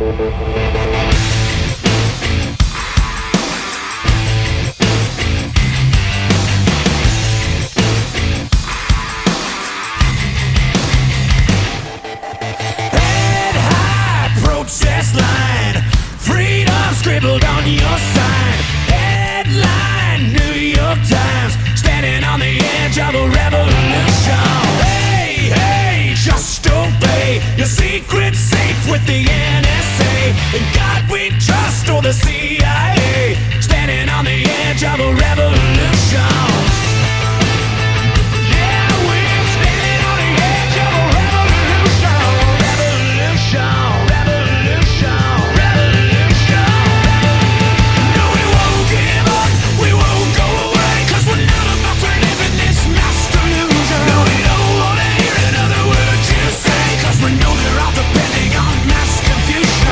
Head high, protest line, freedom scribbled on your sign. Headline, New York Times, standing on the edge of a revolution. Hey, hey, just obey, your secret's safe with the NSA. In God we trust, or the CIA, standing on the edge of a revolution.